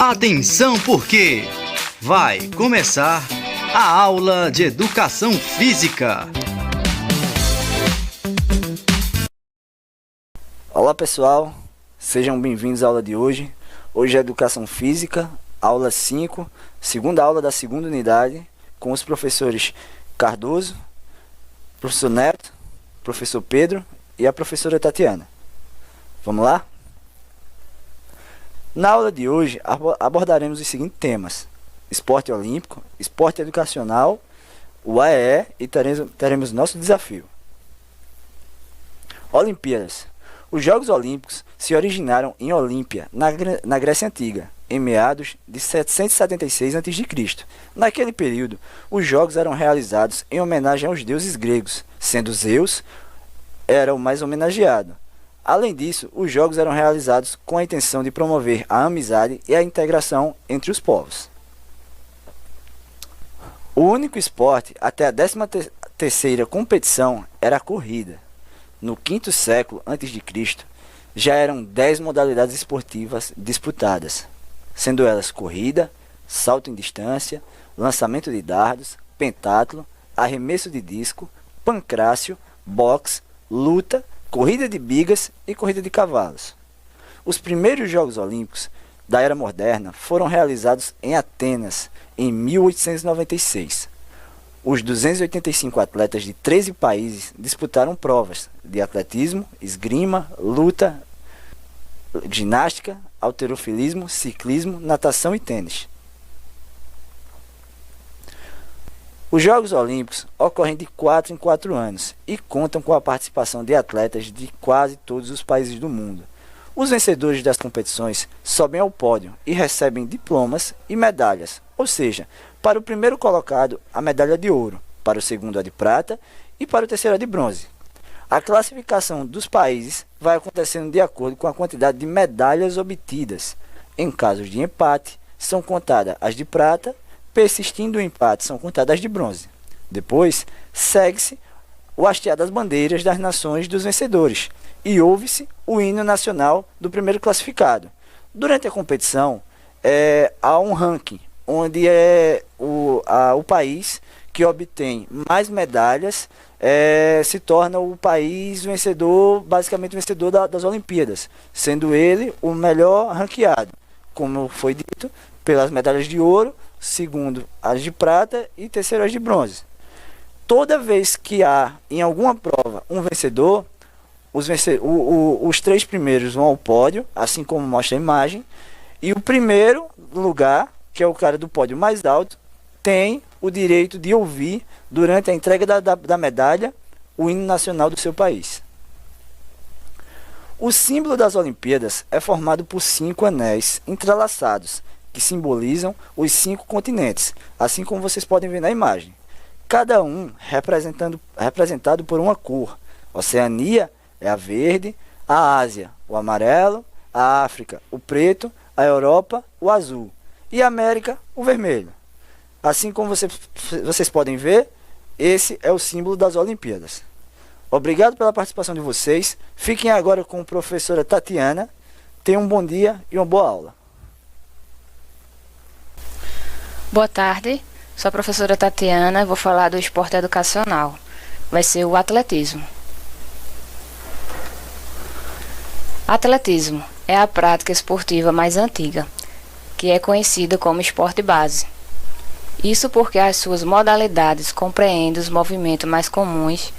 Atenção porque vai começar a aula de Educação Física. Olá pessoal, sejam bem-vindos à aula de hoje. Hoje é Educação Física, aula 5, segunda aula da segunda unidade, com os professores Cardoso, professor Neto, professor Pedro e a professora Tatiana. Vamos lá? Na aula de hoje abordaremos os seguintes temas: esporte olímpico, esporte educacional, o AEE e teremos nosso desafio. Olimpíadas. Os Jogos Olímpicos se originaram em Olímpia, na Grécia Antiga, em meados de 776 a.C. Naquele período, os Jogos eram realizados em homenagem aos deuses gregos, sendo Zeus era o mais homenageado. Além disso, os Jogos eram realizados com a intenção de promover a amizade e a integração entre os povos. O único esporte até a 13ª competição era a corrida. No 5º século a.C., já eram 10 modalidades esportivas disputadas, sendo elas corrida, salto em distância, lançamento de dardos, pentatlo, arremesso de disco, pancrácio, boxe, luta, corrida de bigas e corrida de cavalos. Os primeiros Jogos Olímpicos da Era Moderna foram realizados em Atenas, em 1896. Os 285 atletas de 13 países disputaram provas de atletismo, esgrima, luta, ginástica, halterofilismo, ciclismo, natação e tênis. Os Jogos Olímpicos ocorrem de 4 em 4 anos e contam com a participação de atletas de quase todos os países do mundo. Os vencedores das competições sobem ao pódio e recebem diplomas e medalhas, ou seja, para o primeiro colocado a medalha de ouro, para o segundo a de prata e para o terceiro a de bronze. A classificação dos países vai acontecendo de acordo com a quantidade de medalhas obtidas. Em casos de empate, são contadas as de prata. Persistindo o empate, são contadas as de bronze. Depois, segue-se o hastear das bandeiras das nações dos vencedores e ouve-se o hino nacional do primeiro classificado. Durante a competição, há um ranking, onde o país que obtém mais medalhas se torna o país vencedor, basicamente vencedor das Olimpíadas, sendo ele o melhor ranqueado, como foi dito, pelas medalhas de ouro, segundo as de prata e terceiro as de bronze. Toda vez que há em alguma prova um vencedor, os 3 primeiros vão ao pódio, assim como mostra a imagem, e o primeiro lugar, que é o cara do pódio mais alto, tem o direito de ouvir, durante a entrega da medalha, o hino nacional do seu país. O símbolo das Olimpíadas é formado por 5 anéis entrelaçados, que simbolizam os 5 continentes, assim como vocês podem ver na imagem. Cada um representado por uma cor. Oceania é a verde, a Ásia, o amarelo, a África, o preto, a Europa, o azul e a América, o vermelho. Assim como vocês podem ver, esse é o símbolo das Olimpíadas. Obrigado pela participação de vocês. Fiquem agora com a professora Tatiana. Tenham um bom dia e uma boa aula. Boa tarde, sou a professora Tatiana e vou falar do esporte educacional. Vai ser o atletismo. Atletismo é a prática esportiva mais antiga, que é conhecida como esporte base. Isso porque as suas modalidades compreendem os movimentos mais comuns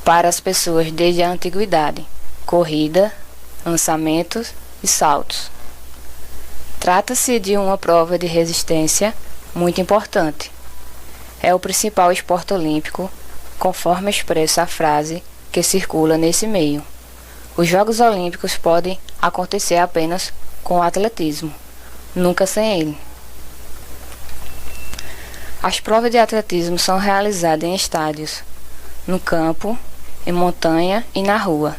para as pessoas desde a antiguidade: corrida, lançamentos e saltos. Trata-se de uma prova de resistência muito importante. É o principal esporte olímpico, conforme expressa a frase que circula nesse meio. Os Jogos Olímpicos podem acontecer apenas com o atletismo, nunca sem ele. As provas de atletismo são realizadas em estádios, no campo, em montanha e na rua.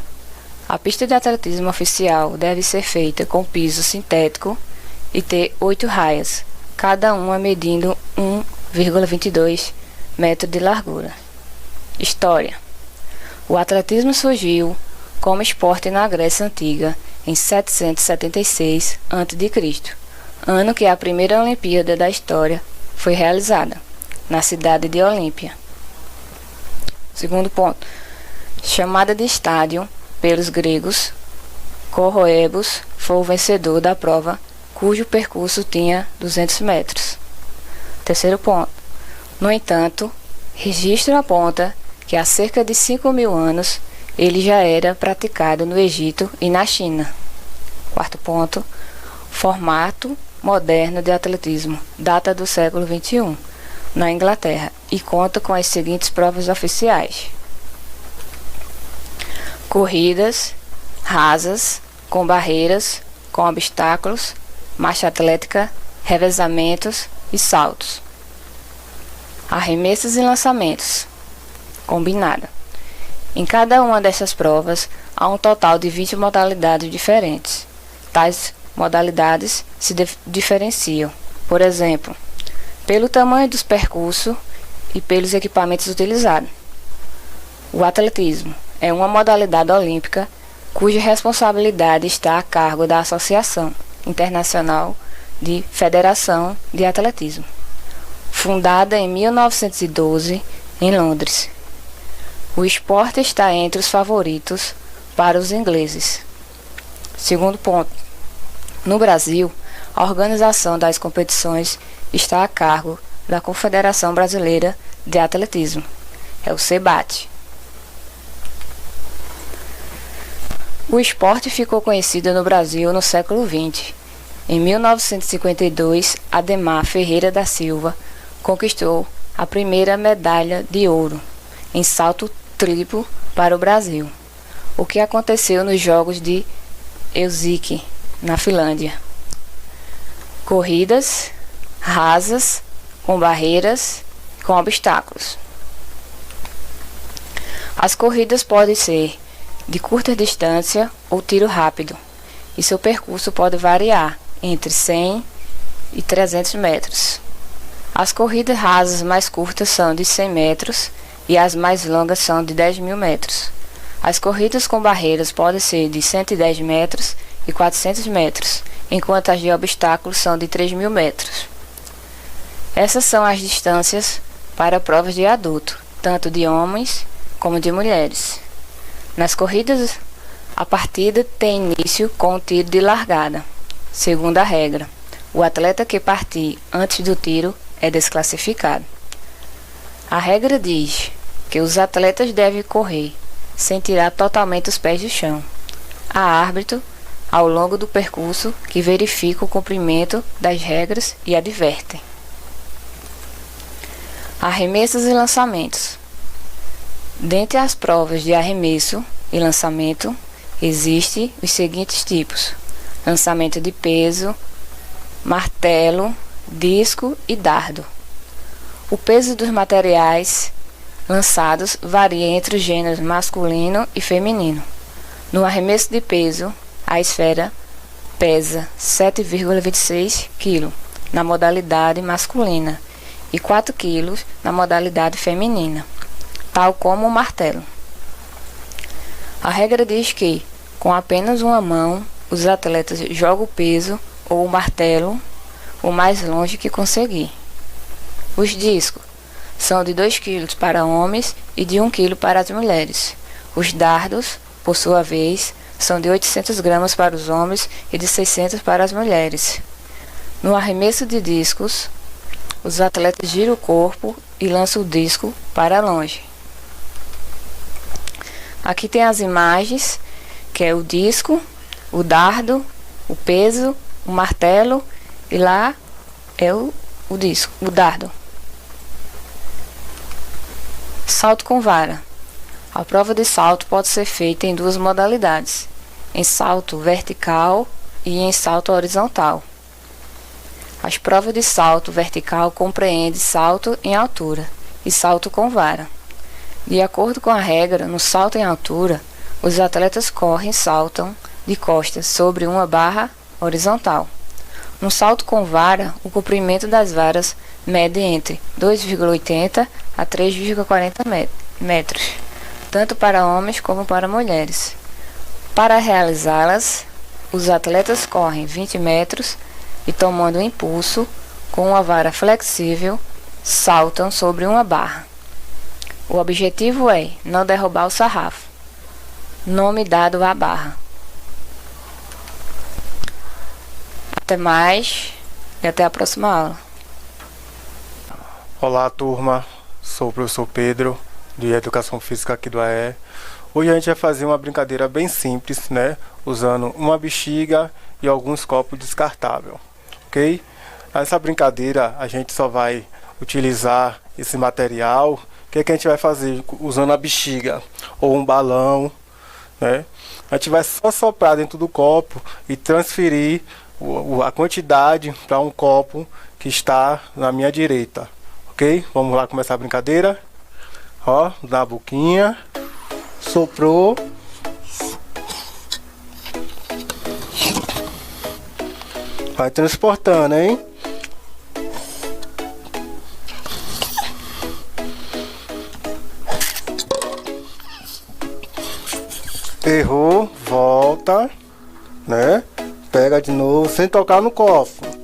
A pista de atletismo oficial deve ser feita com piso sintético e ter 8 raias, cada uma medindo 1,22 metros de largura. História: o atletismo surgiu como esporte na Grécia Antiga em 776 a.C., ano que a primeira Olimpíada da história foi realizada, na cidade de Olímpia. Segundo ponto, chamada de estádio pelos gregos, Corroebos foi o vencedor da prova, cujo percurso tinha 200 metros. Terceiro ponto, no entanto, registro aponta que há cerca de 5.000 anos ele já era praticado no Egito e na China. Quarto ponto, formato moderno de atletismo, data do século XXI, na Inglaterra, e conta com as seguintes provas oficiais: corridas rasas, com barreiras, com obstáculos, marcha atlética, revezamentos e saltos. Arremessos e lançamentos, combinada. Em cada uma dessas provas, há um total de 20 modalidades diferentes. Tais modalidades se diferenciam, por exemplo, pelo tamanho dos percursos e pelos equipamentos utilizados. O atletismo é uma modalidade olímpica cuja responsabilidade está a cargo da Associação Internacional de Federação de Atletismo, fundada em 1912 em Londres. O esporte está entre os favoritos para os ingleses. Segundo ponto, no Brasil, a organização das competições está a cargo da Confederação Brasileira de Atletismo, é o CBAT. O esporte ficou conhecido no Brasil no século XX. Em 1952, Ademar Ferreira da Silva conquistou a primeira medalha de ouro em salto triplo para o Brasil, o que aconteceu nos Jogos de Helsinki, na Finlândia. Corridas rasas, com barreiras, com obstáculos. As corridas podem ser de curta distância ou tiro rápido, e seu percurso pode variar entre 100 e 300 metros. As corridas rasas mais curtas são de 100 metros e as mais longas são de 10.000 metros. As corridas com barreiras podem ser de 110 metros e 400 metros, enquanto as de obstáculos são de 3.000 metros. Essas são as distâncias para provas de adulto, tanto de homens como de mulheres. Nas corridas, a partida tem início com o tiro de largada. Segundo a regra, o atleta que partir antes do tiro é desclassificado. A regra diz que os atletas devem correr sem tirar totalmente os pés do chão. Há árbitro ao longo do percurso que verifica o cumprimento das regras e advertem. Arremessos e lançamentos. Dentre as provas de arremesso e lançamento, existem os seguintes tipos: lançamento de peso, martelo, disco e dardo. O peso dos materiais lançados varia entre os gêneros masculino e feminino. No arremesso de peso, a esfera pesa 7,26 kg na modalidade masculina e 4 kg na modalidade feminina, tal como o martelo. A regra diz que, com apenas uma mão, os atletas jogam o peso ou o martelo o mais longe que conseguir. Os discos são de 2 kg para homens e de 1 kg para as mulheres. Os dardos, por sua vez, são de 800 gramas para os homens e de 600 para as mulheres. No arremesso de discos, os atletas giram o corpo e lançam o disco para longe. Aqui tem as imagens, que é o disco, o dardo, o peso, o martelo, e lá é o disco, o dardo. Salto com vara. A prova de salto pode ser feita em duas modalidades: em salto vertical e em salto horizontal. As provas de salto vertical compreendem salto em altura e salto com vara. De acordo com a regra, no salto em altura, os atletas correm e saltam de costas sobre uma barra horizontal. No salto com vara, o comprimento das varas mede entre 2,80 a 3,40 metros, tanto para homens como para mulheres. Para realizá-las, os atletas correm 20 metros e, tomando um impulso, com uma vara flexível, saltam sobre uma barra. O objetivo é não derrubar o sarrafo. Nome dado à barra. Até mais e até a próxima aula. Olá, turma. Sou o professor Pedro, de Educação Física aqui do AE. Hoje a gente vai fazer uma brincadeira bem simples, né? Usando uma bexiga e alguns copos descartáveis, ok? Nessa brincadeira a gente só vai utilizar esse material. O que a gente vai fazer usando a bexiga ou um balão, né? A gente vai só soprar dentro do copo e transferir a quantidade para um copo que está na minha direita, ok? Vamos lá começar a brincadeira. Ó, dá a boquinha, soprou, vai transportando, hein? Errou, volta, né? Pega de novo sem tocar no copo.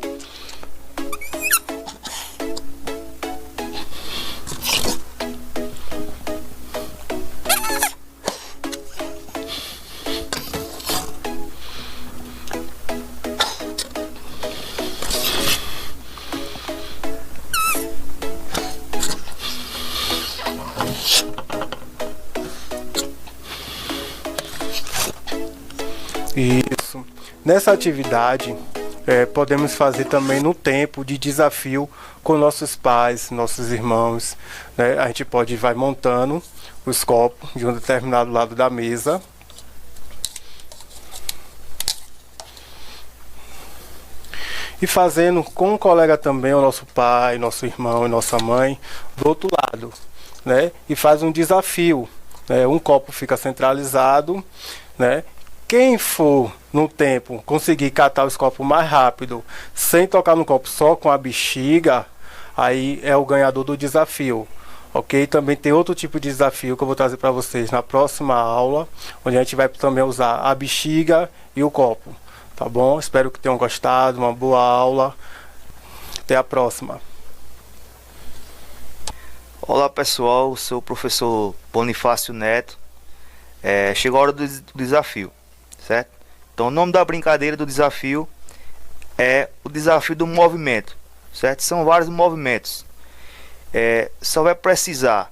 Isso. Nessa atividade, podemos fazer também no tempo de desafio com nossos pais, nossos irmãos, né? A gente vai montando os copos de um determinado lado da mesa. E fazendo com um colega também, o nosso pai, nosso irmão e nossa mãe, do outro lado, né? E faz um desafio, né? Um copo fica centralizado, né? Quem for no tempo conseguir catar os copos mais rápido, sem tocar no copo, só com a bexiga, aí é o ganhador do desafio, ok? Também tem outro tipo de desafio que eu vou trazer para vocês na próxima aula, onde a gente vai também usar a bexiga e o copo, tá bom? Espero que tenham gostado, uma boa aula. Até a próxima. Olá pessoal, sou o professor Bonifácio Neto. Chegou a hora do desafio, certo? Então o nome da brincadeira do desafio é o desafio do movimento, certo? São vários movimentos. Só vai precisar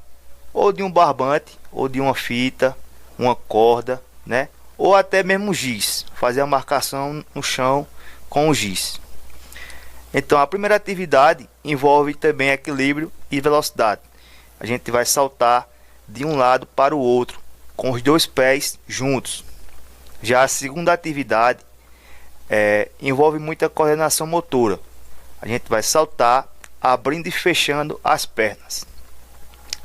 ou de um barbante, ou de uma fita, uma corda, né? Ou até mesmo giz, fazer a marcação no chão com o giz. Então a primeira atividade envolve também equilíbrio e velocidade. A gente vai saltar de um lado para o outro com os dois pés juntos. Já a segunda atividade envolve muita coordenação motora. A gente vai saltar abrindo e fechando as pernas.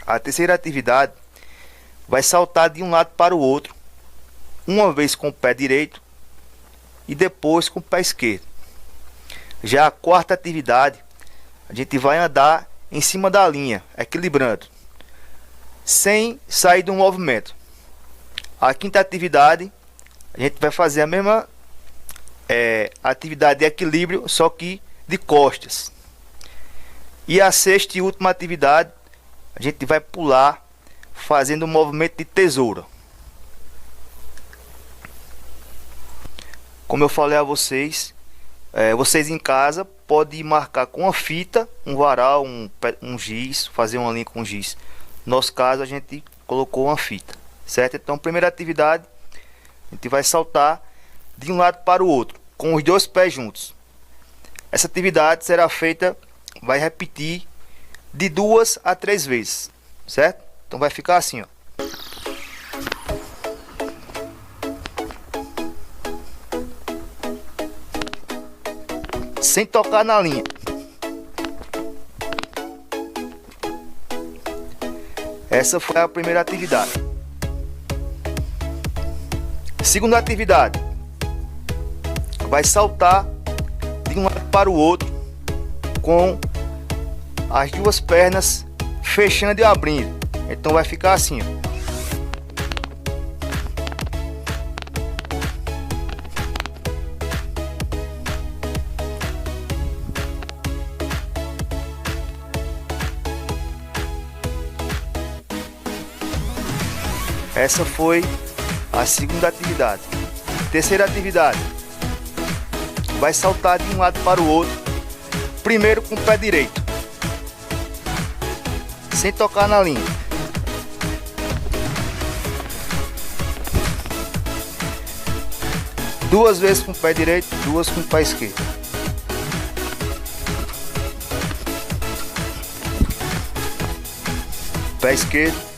A terceira atividade vai saltar de um lado para o outro, uma vez com o pé direito e depois com o pé esquerdo. Já a quarta atividade, a gente vai andar em cima da linha, equilibrando, sem sair do movimento. A quinta atividade, a gente vai fazer a mesma atividade de equilíbrio, só que de costas. E a sexta e última atividade, a gente vai pular fazendo um movimento de tesoura. Como eu falei a vocês, vocês em casa podem marcar com uma fita, um varal, um giz, fazer uma linha com giz. No nosso caso, a gente colocou uma fita, certo? Então, primeira atividade, a gente vai saltar de um lado para o outro, com os dois pés juntos. Essa atividade será feita, vai repetir de 2 a 3 vezes, certo? Então vai ficar assim, ó. Sem tocar na linha. Essa foi a primeira atividade. Segunda atividade, vai saltar de um lado para o outro com as duas pernas fechando e abrindo. Então vai ficar assim, ó. Essa foi a segunda atividade. Terceira atividade. Vai saltar de um lado para o outro. Primeiro com o pé direito, sem tocar na linha. Duas vezes com o pé direito, duas com o pé esquerdo. Pé esquerdo.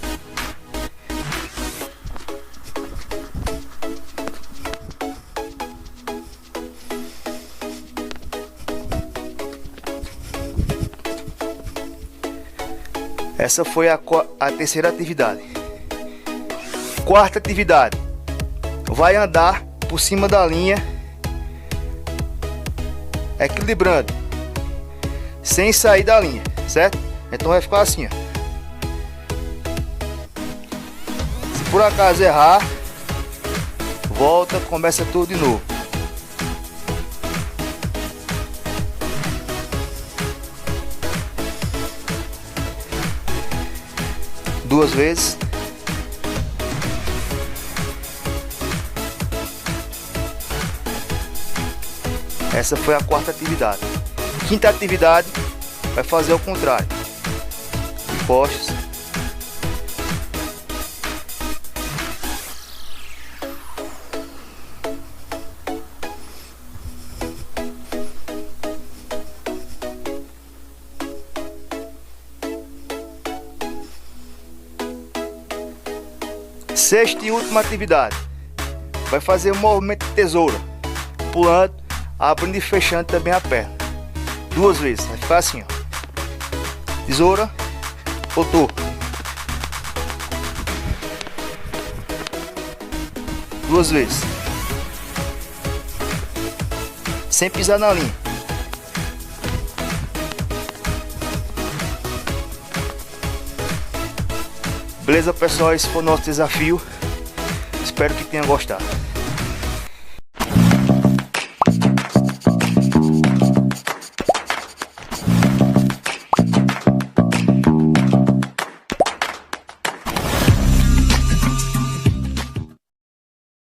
Essa foi a terceira atividade. Quarta atividade. Vai andar por cima da linha, equilibrando, sem sair da linha, certo? Então vai ficar assim, ó. Se por acaso errar, volta, começa tudo de novo. Duas vezes. Essa foi a quarta atividade. Quinta atividade vai fazer ao contrário. De postos. Sexta e última atividade. Vai fazer um movimento de tesoura, pulando, abrindo e fechando também a perna. Duas vezes. Vai ficar assim, ó. Tesoura, voltou. Duas vezes. Sem pisar na linha. Beleza, pessoal? Esse foi o nosso desafio. Espero que tenham gostado.